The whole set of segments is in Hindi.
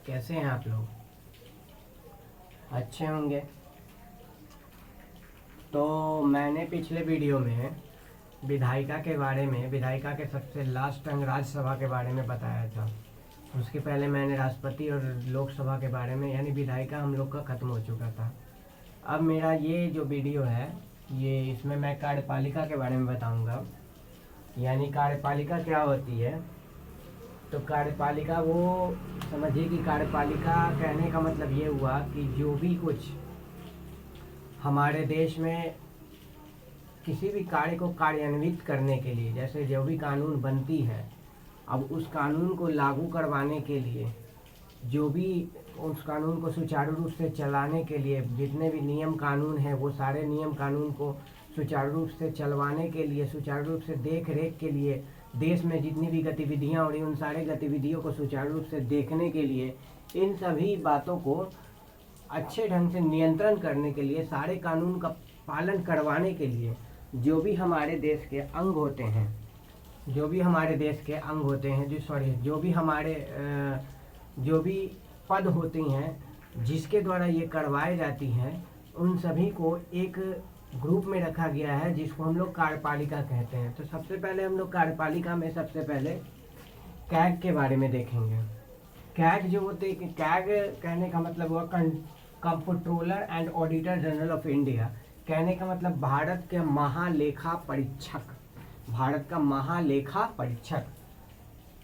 कैसे हैं आप लोग? अच्छे होंगे। तो मैंने पिछले वीडियो में विधायिका के सबसे लास्ट अंग राज्यसभा के बारे में बताया था। उसके पहले मैंने राष्ट्रपति और लोकसभा के बारे में, यानी विधायिका हम लोग का ख़त्म हो चुका था। अब मेरा ये जो वीडियो है, इसमें मैं कार्यपालिका के बारे में बताऊंगा। यानी कार्यपालिका क्या होती है। तो कार्यपालिका, वो समझिए कि कार्यपालिका कहने का मतलब ये हुआ कि जो भी कुछ हमारे देश में किसी भी कार्य को कार्यान्वित करने के लिए, जैसे जो भी कानून बनती है, अब उस कानून को लागू करवाने के लिए, जो भी उस कानून को सुचारू रूप से चलाने के लिए जितने भी नियम कानून हैं, वो सारे नियम कानून को सुचारू रूप से चलवाने के लिए, सुचारू रूप से देख रेख के लिए, देश में जितनी भी गतिविधियां हो रही उन सारे गतिविधियों को सुचारू रूप से देखने के लिए, इन सभी बातों को अच्छे ढंग से नियंत्रण करने के लिए, सारे कानून का पालन करवाने के लिए जो भी हमारे देश के अंग होते हैं, जो भी पद होती हैं जिसके द्वारा ये करवाए जाती हैं, उन सभी को एक ग्रुप में रखा गया है जिसको हम लोग कार्यपालिका कहते हैं। तो सबसे पहले हम लोग कार्यपालिका में सबसे पहले कैग के बारे में देखेंगे। कैग जो होते हैं, कैग कहने का मतलब हुआ comptroller and auditor general of India. कहने का मतलब भारत का महालेखा परीक्षक।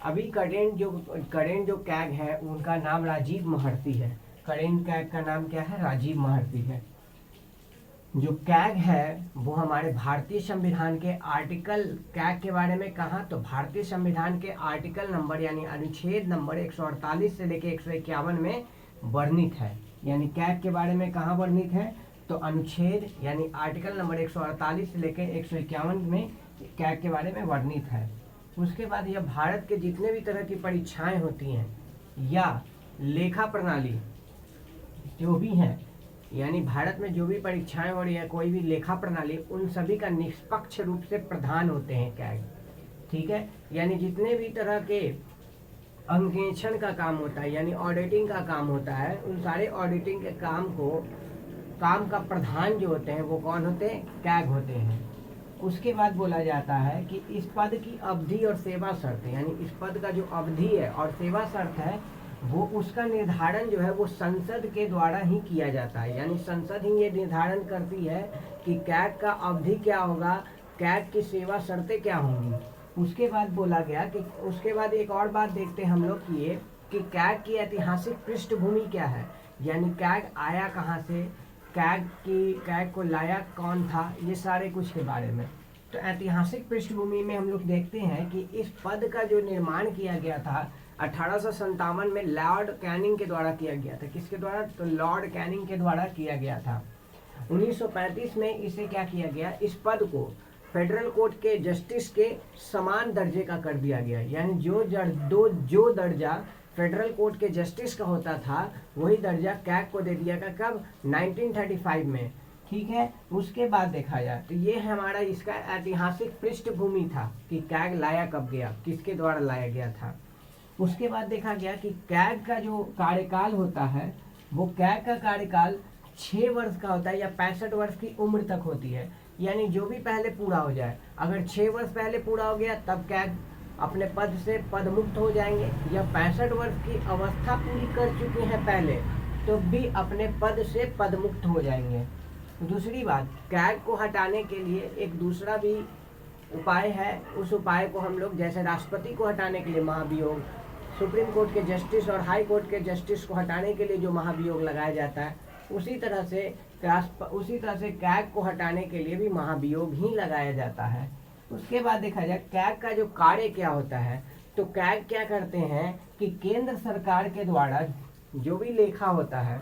अभी करेंट जो कैग है उनका नाम राजीव महर्षि है। करेंट कैग का नाम क्या है? राजीव महर्षि है। जो कैग है वो हमारे भारतीय संविधान के आर्टिकल, कैग के बारे में कहा तो भारतीय संविधान के आर्टिकल नंबर यानी अनुच्छेद नंबर 148 से लेकर 151 में वर्णित है। यानी कैग के बारे में कहाँ वर्णित है? तो अनुच्छेद यानी आर्टिकल नंबर 148 से लेकर 151 में कैग के बारे में वर्णित है। उसके बाद यह भारत के जितने भी तरह की परीक्षाएं होती हैं या लेखा प्रणाली जो भी हैं, यानी भारत में जो भी परीक्षाएं हो रही है, कोई भी लेखा प्रणाली, उन सभी का निष्पक्ष रूप से प्रधान होते हैं कैग। ठीक है। यानी जितने भी तरह के अंकेक्षण का काम होता है, यानी ऑडिटिंग का काम होता है, उन सारे ऑडिटिंग के काम का प्रधान जो होते हैं वो कौन होते हैं? कैग होते हैं। उसके बाद बोला जाता है कि इस पद की अवधि और सेवा शर्त, यानी इस पद का जो अवधि है और सेवा शर्त है, वो उसका निर्धारण जो है वो संसद के द्वारा ही किया जाता है। यानी संसद ही ये निर्धारण करती है कि कैग का अवधि क्या होगा, कैग की सेवा शर्तें क्या होंगी। उसके बाद बोला गया कि उसके बाद एक और बात देखते हैं हम लोग कि कैग की ऐतिहासिक पृष्ठभूमि क्या है। यानी कैग आया कहाँ से, कैग को लाया कौन था, ये सारे कुछ के बारे में। तो ऐतिहासिक पृष्ठभूमि में हम लोग देखते हैं कि इस पद का जो निर्माण किया गया था 1857 में लॉर्ड कैनिंग के द्वारा किया गया था। किसके द्वारा? तो लॉर्ड कैनिंग के द्वारा किया गया था। 1935 में इसे क्या किया गया? इस पद को फेडरल कोर्ट के जस्टिस के समान दर्जे का कर दिया गया। यानी जो दर्जा फेडरल कोर्ट के जस्टिस का होता था वही दर्जा कैग को दे दिया गया। कब? 1935 में। ठीक है। उसके बाद देखा जाए तो ये हमारा इसका ऐतिहासिक पृष्ठभूमि था कि कैग लाया कब गया, किसके द्वारा लाया गया था। उसके बाद देखा गया कि कैग का जो कार्यकाल होता है, वो कैग का कार्यकाल 6 वर्ष का होता है या 65 वर्ष की उम्र तक होती है। यानी जो भी पहले पूरा हो जाए, अगर 6 वर्ष पहले पूरा हो गया तब कैग अपने पद से पदमुक्त हो जाएंगे, या 65 वर्ष की अवस्था पूरी कर चुके हैं पहले तो भी अपने पद से पदमुक्त हो जाएंगे। दूसरी बात, कैग को हटाने के लिए एक दूसरा भी उपाय है। उस उपाय को हम लोग, जैसे राष्ट्रपति को हटाने के लिए महाभियोग, सुप्रीम कोर्ट के जस्टिस और हाई कोर्ट के जस्टिस को हटाने के लिए जो महाभियोग लगाया जाता है, उसी तरह से कैग को हटाने के लिए भी महाभियोग ही लगाया जाता है। उसके बाद देखा जाए कैग का जो कार्य क्या होता है, तो कैग क्या करते हैं कि केंद्र सरकार के द्वारा जो भी लेखा होता है,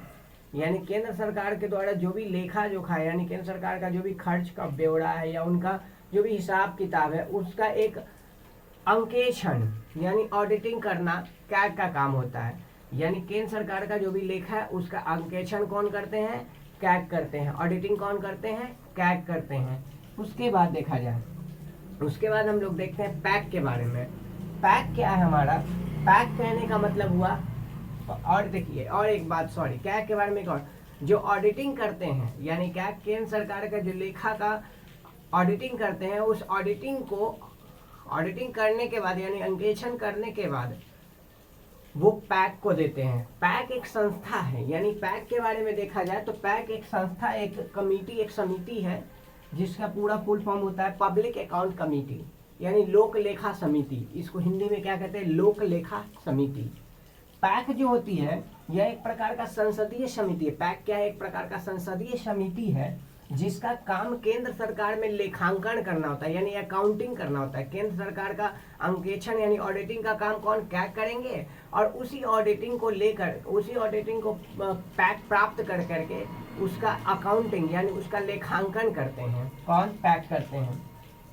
यानी केंद्र सरकार के द्वारा जो भी लेखा जोखा है, यानी केंद्र सरकार का जो भी खर्च का ब्यौरा है या उनका जो भी हिसाब किताब है, उसका एक अंकेक्षण यानी ऑडिटिंग करना कैग का काम होता है। यानी केंद्र सरकार का जो भी लेखा है उसका अंकेक्षण कौन करते हैं? कैग करते हैं। ऑडिटिंग कौन करते हैं? कैग करते हैं। उसके बाद देखा जाए, उसके बाद हम लोग देखते हैं पैक के बारे में। पैक क्या है हमारा? पैक कहने का मतलब हुआ और देखिए और एक बात, सॉरी कैग के बारे में एक और, जो ऑडिटिंग करते हैं यानी कैग केंद्र सरकार का जो लेखा का ऑडिटिंग करते हैं, उस ऑडिटिंग को ऑडिटिंग करने के बाद यानी अंकेक्षण करने के बाद वो पैक को देते हैं। पैक एक संस्था है, यानी पैक के बारे में देखा जाए तो पैक एक संस्था, एक कमेटी, एक समिति है जिसका पूरा फुल फॉर्म होता है पब्लिक अकाउंट कमेटी यानी लोक लेखा समिति। इसको हिंदी में क्या कहते हैं, लोक लेखा समिति। पैक जो होती है यह एक प्रकार का संसदीय समिति है। पैक क्या है, एक प्रकार का संसदीय समिति है जिसका काम केंद्र सरकार में लेखांकन करना होता है यानी अकाउंटिंग करना होता है। केंद्र सरकार का अंकेक्षण यानी ऑडिटिंग का काम कौन, कैग करेंगे, और उसी ऑडिटिंग को लेकर, उसी ऑडिटिंग को पैक प्राप्त कर करके उसका अकाउंटिंग यानी उसका लेखांकन करते हैं। कौन, पैक करते हैं।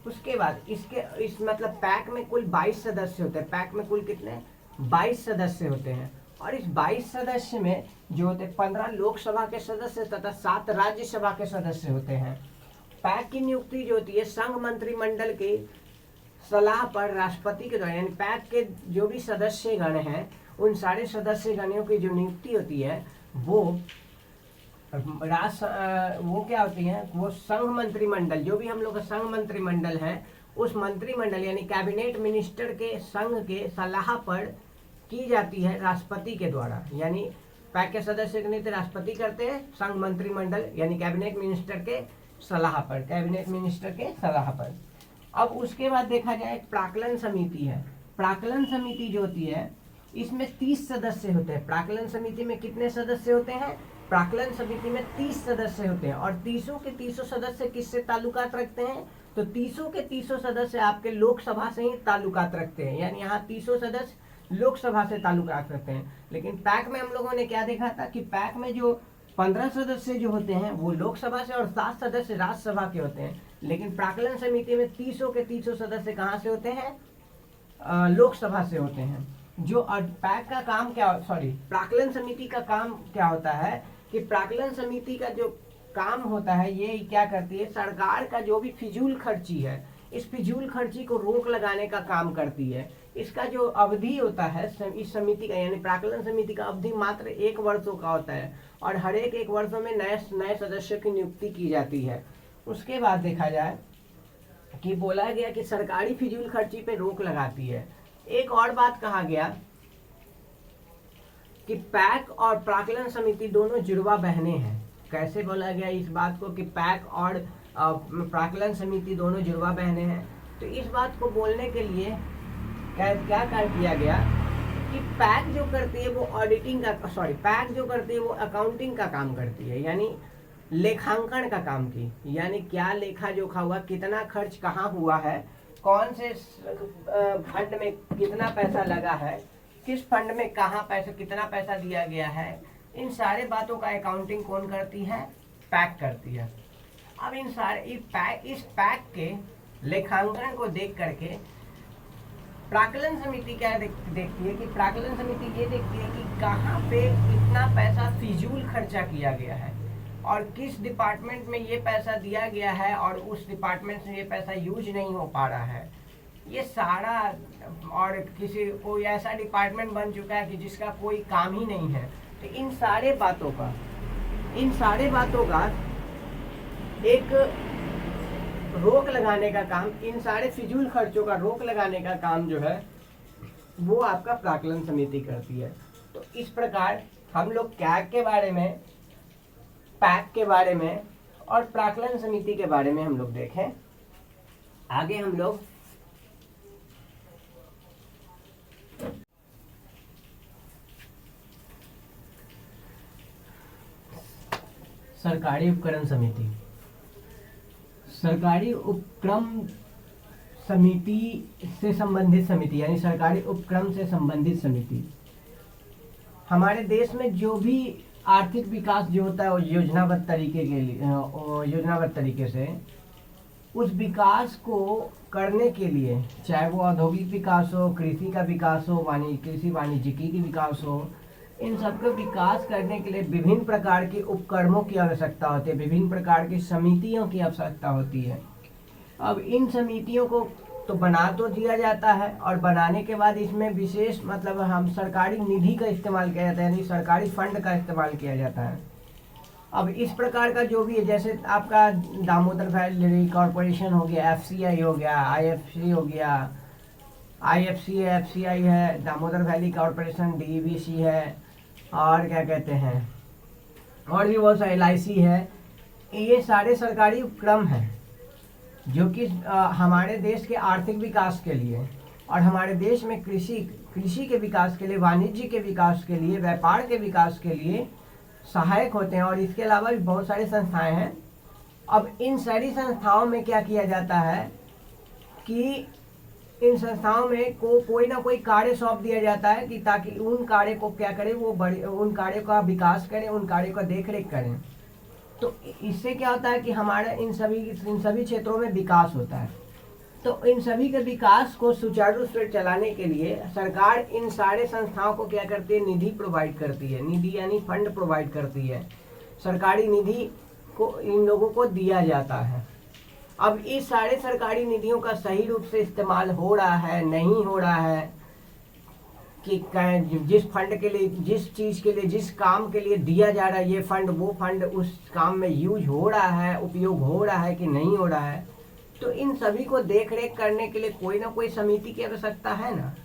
उसके बाद इस मतलब पैक में कुल 22 सदस्य होते हैं। पैक में कुल कितने, 22 सदस्य होते हैं। और इस 22 सदस्य में जो होते हैं 15 लोकसभा के सदस्य तथा 7 राज्यसभा के सदस्य होते हैं। पैक की नियुक्ति जो होती है संघ मंत्रिमंडल की सलाह पर राष्ट्रपति के द्वारा, यानी पैक के जो भी सदस्यगण हैं उन सारे सदस्यगणों की जो नियुक्ति होती है वो वो क्या होती है, वो संघ मंत्रिमंडल, जो भी हम लोग का संघ मंत्रिमंडल है उस मंत्रिमंडल यानी कैबिनेट मिनिस्टर के संघ के सलाह पर की जाती है राष्ट्रपति के द्वारा। यानी पैक के सदस्य की नियुक्ति राष्ट्रपति करते हैं संघ मंत्रिमंडल यानी कैबिनेट मिनिस्टर के सलाह पर, कैबिनेट मिनिस्टर के सलाह पर। अब उसके बाद देखा जाए एक प्राक्कलन समिति है। प्राक्कलन समिति जो होती है इसमें 30 सदस्य होते हैं। प्राक्कलन समिति में कितने सदस्य होते हैं, प्राक्कलन समिति में 30 सदस्य होते हैं। और 30 के 30 सदस्य किससे ताल्लुकात रखते हैं, तो 30 के 30 सदस्य आपके लोकसभा से ही ताल्लुकात रखते हैं। यानी यहाँ 30 सदस्य लोकसभा से ताल्लुकात रखते हैं। लेकिन पैक में हम लोगों ने क्या देखा था कि पैक में जो 15 सदस्य जो होते हैं वो लोकसभा से और 7 सदस्य राज्यसभा के होते हैं। लेकिन प्राक्कलन समिति में 30 के 30 सदस्य कहाँ से होते हैं, लोकसभा से होते हैं। जो पैक का काम क्या, सॉरी प्राक्कलन समिति का काम क्या होता है कि प्राक्कलन समिति का जो काम होता है ये क्या करती है, सरकार का जो भी फिजूल खर्ची है इस फिजूल खर्ची को रोक लगाने का काम करती है। इसका जो अवधि होता है इस समिति का यानी प्राक्कलन समिति का अवधि मात्र 1 वर्षों का होता है और हर एक वर्षों में नए सदस्यों की नियुक्ति की जाती है। उसके बाद देखा जाए कि बोला गया कि सरकारी फिजूल खर्ची पे रोक लगाती है। एक और बात कहा गया कि पैक और प्राक्कलन समिति दोनों जुड़वा बहनें हैं। कैसे बोला गया इस बात को कि पैक और प्राक्कलन समिति दोनों जुड़वा बहनें हैं, तो इस बात को बोलने के लिए क्या कर किया गया कि पैक जो करती है वो ऑडिटिंग का, सॉरी पैक जो करती है वो अकाउंटिंग का काम करती है यानी लेखांकन का काम की, यानी क्या लेखा जोखा हुआ, कितना खर्च कहाँ हुआ है, कौन से फंड में कितना पैसा लगा है, किस फंड में कहाँ पैसा, कितना पैसा दिया गया है, इन सारे बातों का अकाउंटिंग कौन करती है, पैक करती है। अब इस पैक के लेखांकन को देख करके प्राक्कलन समिति क्या देखती है कि प्राक्कलन समिति ये देखती है कि कहाँ पे कितना पैसा फिजूल खर्चा किया गया है और किस डिपार्टमेंट में ये पैसा दिया गया है और उस डिपार्टमेंट से ये पैसा यूज नहीं हो पा रहा है, ये सारा, और किसी कोई ऐसा डिपार्टमेंट बन चुका है कि जिसका कोई काम ही नहीं है। तो इन सारे बातों का एक रोक लगाने का काम, इन सारे फिजूल खर्चों का रोक लगाने का काम जो है वो आपका प्राक्कलन समिति करती है। तो इस प्रकार हम लोग कैग के बारे में, पैक के बारे में और प्राक्कलन समिति के बारे में हम लोग देखें। आगे हम लोग सरकारी उपक्रम समिति, सरकारी उपक्रम समिति से संबंधित समिति यानी सरकारी उपक्रम से संबंधित समिति। हमारे देश में जो भी आर्थिक विकास जो होता है वो योजनाबद्ध तरीके से उस विकास को करने के लिए, चाहे वो औद्योगिक विकास हो, कृषि का विकास हो, कृषि वाणिज्यिकी की विकास हो, इन सबका विकास करने के लिए विभिन्न प्रकार के उपक्रमों की आवश्यकता होती है, विभिन्न प्रकार की समितियों की आवश्यकता होती है। अब इन समितियों को तो बना तो दिया जाता है, और बनाने के बाद इसमें विशेष मतलब हम सरकारी निधि का इस्तेमाल किया जाता है, यानी सरकारी फंड का इस्तेमाल किया जाता है। अब इस प्रकार का जो भी है, जैसे आपका दामोदर वैली कॉरपोरेशन हो गया, एफसीआई हो गया, आईएफसी हो गया, आईएफसी है, एफसीआई है, दामोदर वैली कॉरपोरेशन, डीवीसी है, और क्या कहते हैं, और भी बहुत सारे एलआईसी है। ये सारे सरकारी उपक्रम हैं जो कि हमारे देश के आर्थिक विकास के लिए और हमारे देश में कृषि के विकास के लिए, वाणिज्य के विकास के लिए, व्यापार के विकास के लिए सहायक होते हैं। और इसके अलावा भी बहुत सारी संस्थाएं हैं। अब इन सारी संस्थाओं में क्या किया जाता है कि इन संस्थाओं में कोई ना कोई कार्य सौंप दिया जाता है कि ताकि उन कार्य को क्या करें, वो उन कार्यों का विकास करें, उन कार्यों का देखरेख करें। तो इससे क्या होता है कि हमारा इन सभी क्षेत्रों में विकास होता है। तो इन सभी के विकास को सुचारू रूप से चलाने के लिए सरकार इन सारे संस्थाओं को क्या करती है, निधि प्रोवाइड करती है। निधि यानी फंड प्रोवाइड करती है। सरकारी निधि को इन लोगों को दिया जाता है। अब इस सारे सरकारी निधियों का सही रूप से इस्तेमाल हो रहा है, नहीं हो रहा है, कि जिस फंड के लिए, जिस चीज़ के लिए, जिस काम के लिए दिया जा रहा है ये फंड, वो फंड उस काम में यूज हो रहा है, उपयोग हो रहा है कि नहीं हो रहा है। तो इन सभी को देख रेख करने के लिए कोई ना कोई समिति की आवश्यकता है ना।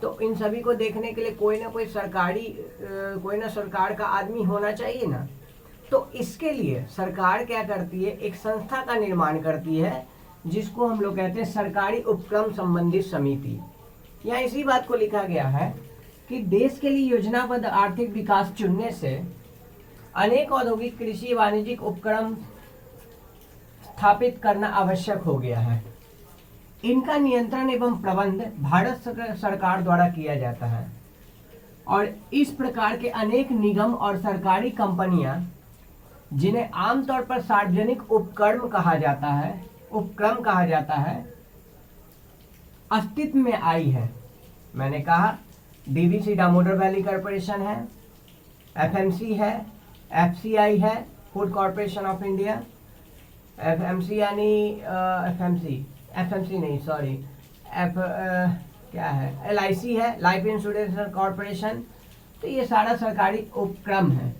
तो इन सभी को देखने के लिए कोई ना सरकार का आदमी होना चाहिए ना। तो इसके लिए सरकार क्या करती है, एक संस्था का निर्माण करती है जिसको हम लोग कहते हैं सरकारी उपक्रम संबंधित समिति। यहाँ इसी बात को लिखा गया है कि देश के लिए योजनाबद्ध आर्थिक विकास चुनने से अनेक औद्योगिक, कृषि, वाणिज्यिक उपक्रम स्थापित करना आवश्यक हो गया है। इनका नियंत्रण एवं प्रबंध भारत सरकार द्वारा किया जाता है और इस प्रकार के अनेक निगम और सरकारी कंपनियां, जिन्हें आमतौर पर सार्वजनिक उपक्रम कहा जाता है, अस्तित्व में आई है। मैंने कहा डीवीसी दामोदर वैली कॉरपोरेशन है, एफएमसी है, एफसीआई है, food corporation of India, FMC यानी एफएमसी नहीं, सॉरी, क्या है, एलआईसी है, लाइफ इंश्योरेंस कॉरपोरेशन। तो ये सारा सरकारी उपक्रम है,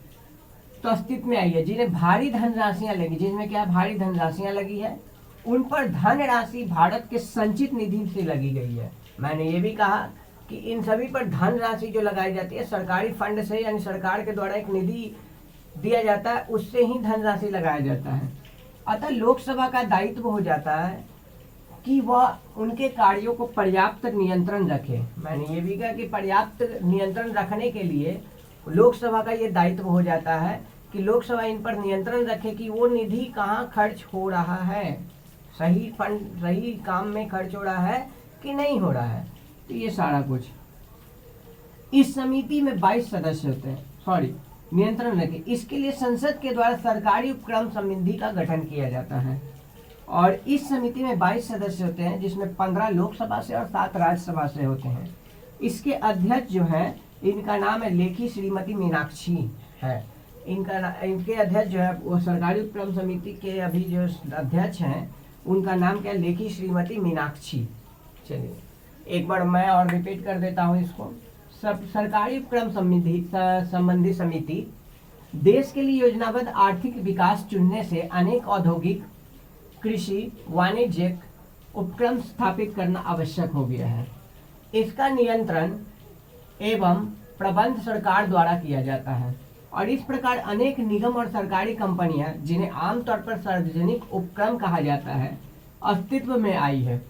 तो अस्तित्व में आई है, जिन्हें भारी धनराशियां लगी, जिनमें क्या भारी धनराशियां लगी है, उन पर धनराशि भारत के संचित निधि से लगी गई है। मैंने ये भी कहा कि इन सभी पर धनराशि जो लगाई जाती है सरकारी फंड से, यानी सरकार के द्वारा एक निधि दिया जाता है, उससे ही धनराशि लगाया जाता है। अतः लोकसभा का दायित्व हो जाता है कि वह उनके कार्यों को पर्याप्त नियंत्रण रखे। मैंने ये भी कहा कि पर्याप्त नियंत्रण रखने के लिए लोकसभा का ये दायित्व हो जाता है कि लोकसभा इन पर नियंत्रण रखे कि वो निधि कहाँ खर्च हो रहा है, सही फंड सही काम में खर्च हो रहा है कि नहीं हो रहा है। तो ये सारा कुछ इस समिति में 22 सदस्य होते हैं, नियंत्रण रखे। इसके लिए संसद के द्वारा सरकारी उपक्रम समिति का गठन किया जाता है और इस समिति में 22 सदस्य होते हैं, जिसमें 15 लोकसभा से और 7 राज्यसभा से होते हैं। इसके अध्यक्ष जो हैं, इनका नाम है लेखी श्रीमती मीनाक्षी है। इनके अध्यक्ष जो है वो सरकारी उपक्रम समिति के अभी जो अध्यक्ष हैं उनका नाम क्या है, लेखी श्रीमती मीनाक्षी। चलिए एक बार मैं और रिपीट कर देता हूँ इसको। सरकारी उपक्रम संबंधी समिति देश के लिए योजनाबद्ध आर्थिक विकास चुनने से अनेक औद्योगिक, कृषि, वाणिज्यिक उपक्रम स्थापित करना आवश्यक हो गया है। इसका नियंत्रण एवं प्रबंध सरकार द्वारा किया जाता है और इस प्रकार अनेक निगम और सरकारी कंपनियां, जिन्हें आमतौर पर सार्वजनिक उपक्रम कहा जाता है, अस्तित्व में आई है,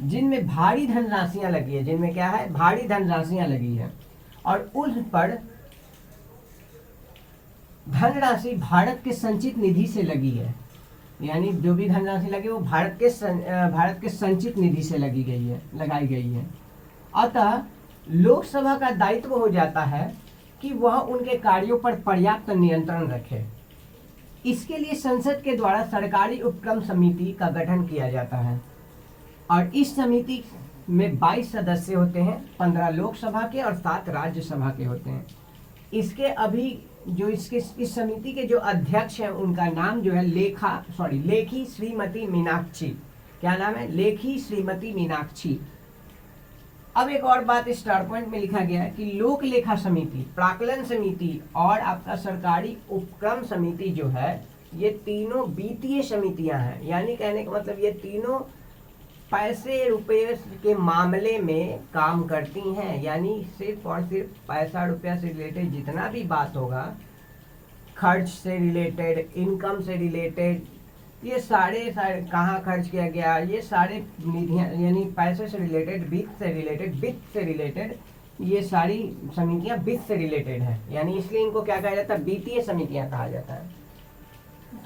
जिनमें भारी धनराशियां लगी है, जिनमें क्या है, भारी धनराशियां लगी है और उस पर धनराशि भारत के संचित निधि से लगी है। यानी जो भी धनराशि लगी वो भारत के संचित निधि से लगाई गई है। अतः लोकसभा का दायित्व हो जाता है कि वह उनके कार्यों पर पर्याप्त नियंत्रण रखे। इसके लिए संसद के द्वारा सरकारी उपक्रम समिति का गठन किया जाता है और इस समिति में 22 सदस्य होते हैं, 15 लोकसभा के और 7 राज्यसभा के होते हैं। इसके अभी जो इस समिति के जो अध्यक्ष हैं उनका नाम जो है लेखी श्रीमती मीनाक्षी। क्या नाम है? लेखी श्रीमती मीनाक्षी। अब एक और बात इस स्टार पॉइंट में लिखा गया है कि लोक लेखा समिति, प्राक्कलन समिति और आपका सरकारी उपक्रम समिति जो है, ये तीनों वित्तीय समितियां हैं। यानी कहने का मतलब ये तीनों पैसे रुपए के मामले में काम करती हैं। यानी सिर्फ और सिर्फ पैसा रुपया से रिलेटेड जितना भी बात होगा, खर्च से रिलेटेड, इनकम से रिलेटेड, ये सारे कहाँ खर्च किया गया, ये सारे निधियाँ यानी पैसे से रिलेटेड, वित्त से रिलेटेड ये सारी समितियाँ वित्त से रिलेटेड है। यानी इसलिए इनको क्या कहा जाता है? वित्तीय समितियाँ कहा जाता है।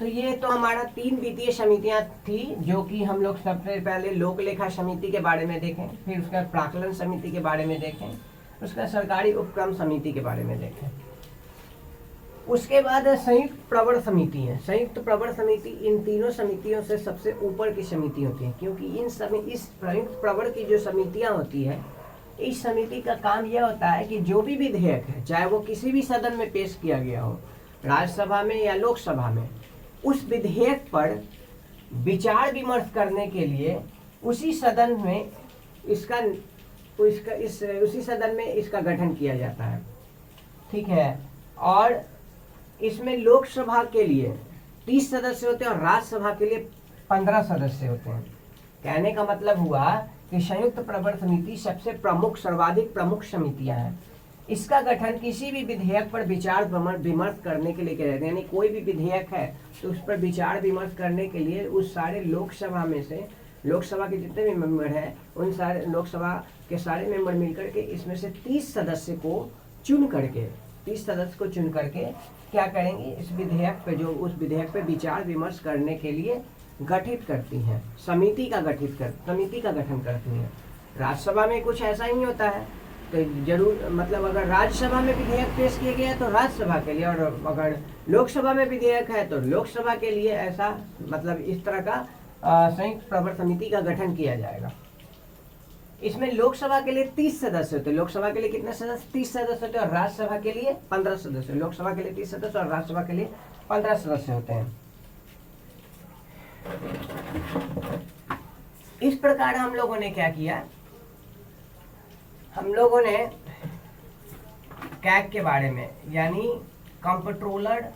तो ये तो हमारा 3 वित्तीय समितियाँ थी, जो कि हम लोग सबसे पहले लोक लेखा समिति के बारे में देखें, फिर उसका प्राक्कलन समिति के बारे में देखें, उसका सरकारी उपक्रम समिति के बारे में देखें। उसके बाद संयुक्त प्रवर समिति है। संयुक्त प्रवर समिति इन तीनों समितियों से सबसे ऊपर की समिति होती है, क्योंकि इस संयुक्त प्रवर की जो समितियां होती है, इस समिति का काम यह होता है कि जो भी विधेयक है, चाहे वो किसी भी सदन में पेश किया गया हो, राज्यसभा में या लोकसभा में, उस विधेयक पर विचार विमर्श करने के लिए उसी सदन में उसी सदन में इसका गठन किया जाता है। ठीक है। और इसमें लोकसभा के लिए 30 सदस्य होते हैं और राज्यसभा के लिए 15 सदस्य होते हैं। कहने का मतलब हुआ कि संयुक्त प्रवर समिति सबसे प्रमुख, सर्वाधिक प्रमुख समितियां हैं। इसका गठन किसी भी विधेयक पर विचार विमर्श करने के लिए किया जाता है। यानी कोई भी विधेयक है तो उस पर विचार विमर्श करने के लिए उस सारे लोकसभा में से, लोकसभा के जितने भी मेंबर हैं, उन सारे लोकसभा के सारे मेंबर मिलकर के इसमें से 30 सदस्य को चुन करके क्या करेंगे? इस विधेयक पे, जो उस विधेयक पे विचार विमर्श करने के लिए गठित करती हैं, समिति का गठन करती हैं। राज्यसभा में कुछ ऐसा ही होता है। तो जरूर मतलब अगर राज्यसभा में विधेयक पेश किया गया तो राज्यसभा के लिए, और अगर लोकसभा में विधेयक है तो लोकसभा के लिए, ऐसा मतलब इस तरह का संयुक्त प्रवर समिति का गठन किया जाएगा। इसमें लोकसभा के लिए 30 सदस्य होते हैं। लोकसभा के लिए कितने सदस्य? 30 सदस्य होते हैं। और राज्यसभा के लिए 15 सदस्य। लोकसभा के लिए 30 सदस्य और राज्यसभा के लिए 15 सदस्य होते हैं। इस प्रकार हम लोगों ने क्या किया? हम लोगों ने कैग के बारे में, यानी controller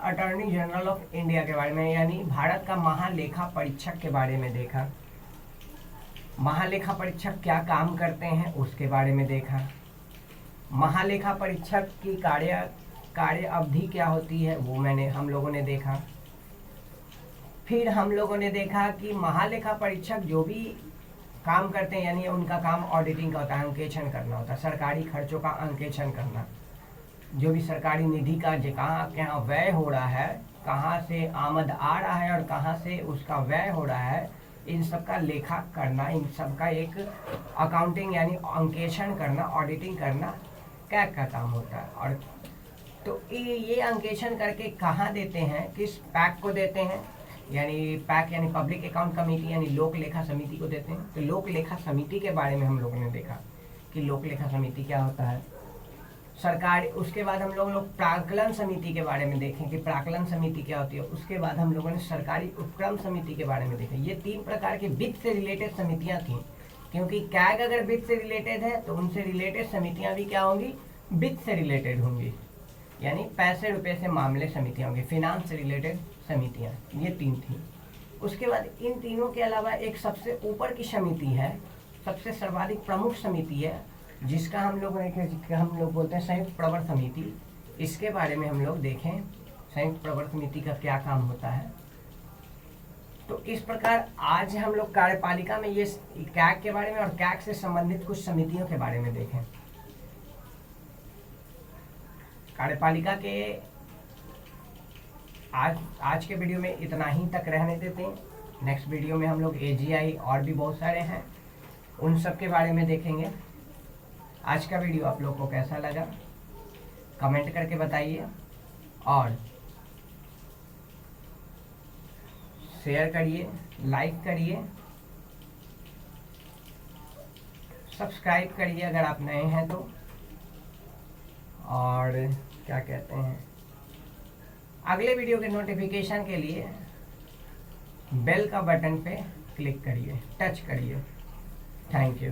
attorney general of India के बारे में, यानी भारत का महालेखा परीक्षक के बारे में देखा। महालेखा परीक्षक क्या काम करते हैं उसके बारे में देखा। महालेखा परीक्षक की कार्य अवधि क्या होती है वो हम लोगों ने देखा। फिर हम लोगों ने देखा कि महालेखा परीक्षक जो भी काम करते हैं, यानी उनका काम ऑडिटिंग का होता है, अंकेक्षण करना होता है, सरकारी खर्चों का अंकेक्षण करना। जो भी सरकारी निधि का कहाँ व्यय हो रहा है, कहाँ से आमद आ रहा है और कहाँ से उसका व्यय हो रहा है, इन सब का लेखा करना, इन सब का एक अकाउंटिंग यानी अंकेक्षण करना, ऑडिटिंग करना कैग का काम होता है। और तो ये अंकेक्षण करके कहाँ देते हैं? किस पैक को देते हैं? यानी पैक यानी पब्लिक अकाउंट कमेटी यानी लोक लेखा समिति को देते हैं। तो लोक लेखा समिति के बारे में हम लोगों ने देखा कि लोक लेखा समिति क्या होता है। सरकार, उसके बाद हम लोग प्राक्कलन समिति के बारे में देखें कि प्राक्कलन समिति क्या होती है। उसके बाद हम लोगों ने सरकारी उपक्रम समिति के बारे में देखा। ये 3 प्रकार के वित्त से रिलेटेड समितियां थी, क्योंकि कैग अगर वित्त से रिलेटेड है तो उनसे रिलेटेड समितियां भी क्या होंगी? वित्त से रिलेटेड होंगी, यानी पैसे रुपए से मामले समितियां होंगी, फिनांस से रिलेटेड समितियां। ये 3 थी। उसके बाद इन तीनों के अलावा एक सबसे ऊपर की समिति है, सबसे सर्वाधिक प्रमुख समिति है, जिसका हम लोग बोलते हैं संयुक्त प्रवर समिति। इसके बारे में हम लोग देखें संयुक्त प्रवर समिति का क्या काम होता है। तो इस प्रकार आज हम लोग कार्यपालिका में ये कैग के बारे में और कैग से संबंधित कुछ समितियों के बारे में देखें। कार्यपालिका के आज के वीडियो में इतना ही तक रहने देते हैं। नेक्स्ट वीडियो में हम लोग AGI और भी बहुत सारे हैं, उन सब के बारे में देखेंगे। आज का वीडियो आप लोग को कैसा लगा कमेंट करके बताइए और शेयर करिए, लाइक करिए, सब्सक्राइब करिए अगर आप नए हैं तो, और क्या कहते हैं, अगले वीडियो के नोटिफिकेशन के लिए बेल का बटन पे क्लिक करिए, टच करिए। Thank you.